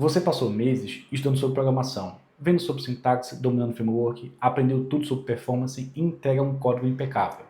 Você passou meses estudando sobre programação, vendo sobre sintaxe, dominando framework, aprendeu tudo sobre performance e entrega um código impecável.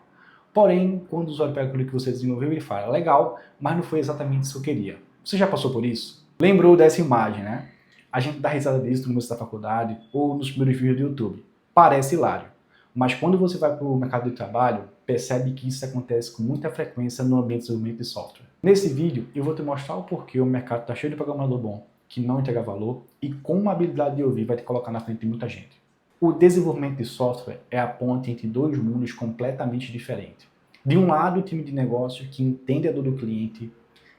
Porém, quando o usuário pega aquilo que você desenvolveu, ele fala, legal, mas não foi exatamente isso que eu queria. Você já passou por isso? Lembrou dessa imagem, né? A gente dá risada disso no começo da faculdade ou nos primeiros vídeos do YouTube. Parece hilário. Mas quando você vai para o mercado de trabalho, percebe que isso acontece com muita frequência no ambiente de desenvolvimento de software. Nesse vídeo, eu vou te mostrar o porquê o mercado está cheio de programador bom, que não entrega valor, e como a habilidade de ouvir vai te colocar na frente de muita gente. O desenvolvimento de software é a ponte entre dois mundos completamente diferentes. De um lado, o time de negócio que entende a dor do cliente,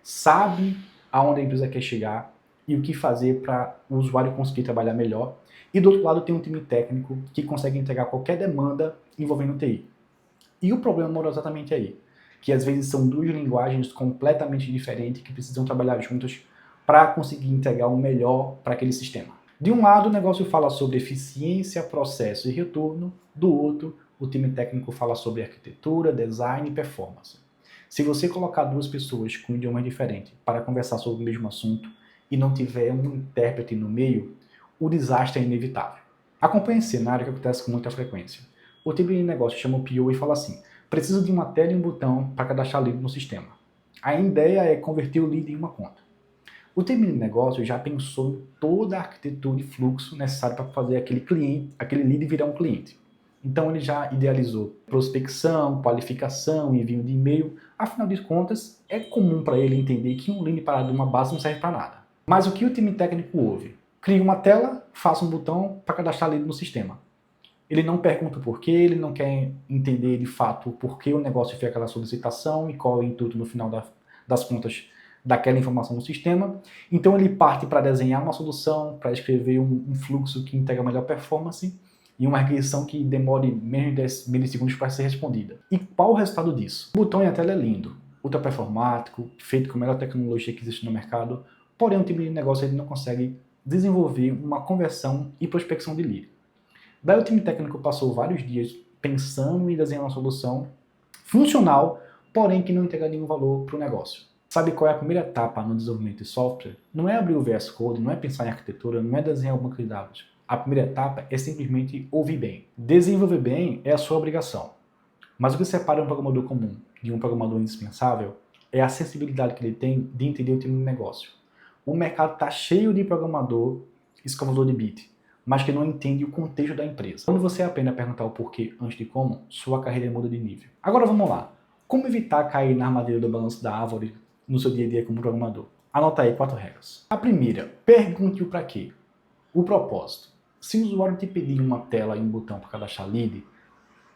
sabe aonde a empresa quer chegar e o que fazer para o usuário conseguir trabalhar melhor. E do outro lado tem um time técnico que consegue entregar qualquer demanda envolvendo TI. E o problema mora exatamente aí, que às vezes são duas linguagens completamente diferentes que precisam trabalhar juntas para conseguir entregar o melhor para aquele sistema. De um lado, o negócio fala sobre eficiência, processo e retorno. Do outro, o time técnico fala sobre arquitetura, design e performance. Se você colocar duas pessoas com idiomas diferentes para conversar sobre o mesmo assunto e não tiver um intérprete no meio, o desastre é inevitável. Acompanhe esse cenário que acontece com muita frequência. O time de negócio chama o PO e fala assim, preciso de uma tela e um botão para cadastrar lead no sistema. A ideia é converter o lead em uma conta. O time de negócio já pensou em toda a arquitetura e fluxo necessário para fazer aquele lead virar um cliente. Então ele já idealizou prospecção, qualificação, envio de e-mail. Afinal de contas, é comum para ele entender que um lead parado de uma base não serve para nada. Mas o que o time técnico ouve? Cria uma tela, faça um botão para cadastrar lead no sistema. Ele não pergunta o porquê, ele não quer entender de fato o porquê o negócio fez aquela solicitação e qual é o intuito no final das contas daquela informação no sistema. Então ele parte para desenhar uma solução, para escrever um fluxo que entrega melhor performance e uma requisição que demore menos de 10 milissegundos para ser respondida. E qual o resultado disso? O botão e a tela é lindo, ultra performático, feito com a melhor tecnologia que existe no mercado, porém o time de negócio ele não consegue desenvolver uma conversão e prospecção de lead. Daí o time técnico passou vários dias pensando em desenhar uma solução funcional, porém que não entrega nenhum valor para o negócio. Sabe qual é a primeira etapa no desenvolvimento de software? Não é abrir o VS Code, não é pensar em arquitetura, não é desenhar o banco de dados. A primeira etapa é simplesmente ouvir bem. Desenvolver bem é a sua obrigação. Mas o que separa um programador comum de um programador indispensável é a sensibilidade que ele tem de entender o time de negócio. O mercado está cheio de programador escovador de bit, mas que não entende o contexto da empresa. Quando você aprende a perguntar o porquê antes de como, sua carreira muda de nível. Agora vamos lá. Como evitar cair na armadilha do balanço da árvore no seu dia a dia como programador? Anota aí 4 regras. A primeira, pergunte o para quê. O propósito. Se o usuário te pedir uma tela e um botão para cadastrar lead,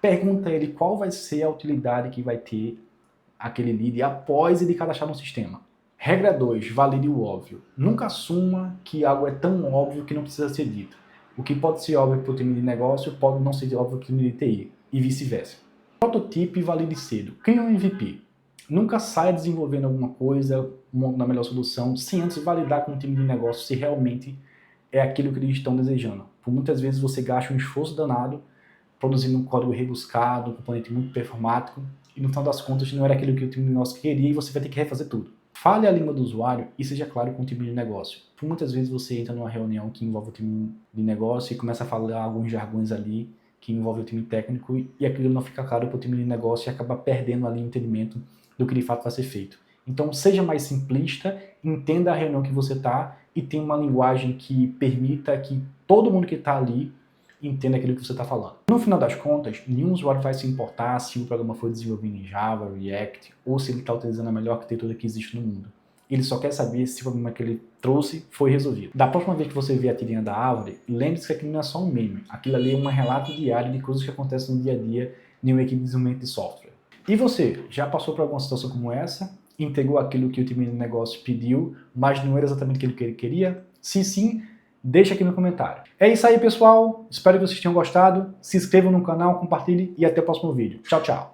pergunta a ele qual vai ser a utilidade que vai ter aquele lead após ele cadastrar no sistema. Regra 2, valide o óbvio. Nunca assuma que algo é tão óbvio que não precisa ser dito. O que pode ser óbvio para o time de negócio pode não ser óbvio para o time de TI, e vice-versa. Prototipe e valide cedo. Crie um MVP. Nunca saia desenvolvendo alguma coisa, na melhor solução, sem antes validar com o time de negócio se realmente é aquilo que eles estão desejando. Por muitas vezes você gasta um esforço danado produzindo um código rebuscado, um componente muito performático, e no final das contas não era aquilo que o time de negócio queria e você vai ter que refazer tudo. Fale a língua do usuário e seja claro com o time de negócio. Por muitas vezes você entra numa reunião que envolve o time de negócio e começa a falar alguns jargões ali que envolve o time técnico e aquilo não fica claro para o time de negócio e acaba perdendo ali o entendimento do que de fato vai ser feito. Então seja mais simplista, entenda a reunião que você está e tenha uma linguagem que permita que todo mundo que está ali entenda aquilo que você está falando. No final das contas, nenhum usuário vai se importar se o programa foi desenvolvido em Java, React, ou se ele está utilizando a melhor arquitetura que existe no mundo. Ele só quer saber se o problema que ele trouxe foi resolvido. Da próxima vez que você vê a tirinha da árvore, lembre-se que aquilo não é só um meme. Aquilo ali é um relato diário de coisas que acontecem no dia a dia em uma equipe de desenvolvimento de software. E você, já passou por alguma situação como essa? Entregou aquilo que o time de negócio pediu, mas não era exatamente aquilo que ele queria? Se sim, deixa aqui no comentário. É isso aí, pessoal. Espero que vocês tenham gostado. Se inscrevam no canal, compartilhe e até o próximo vídeo. Tchau, tchau.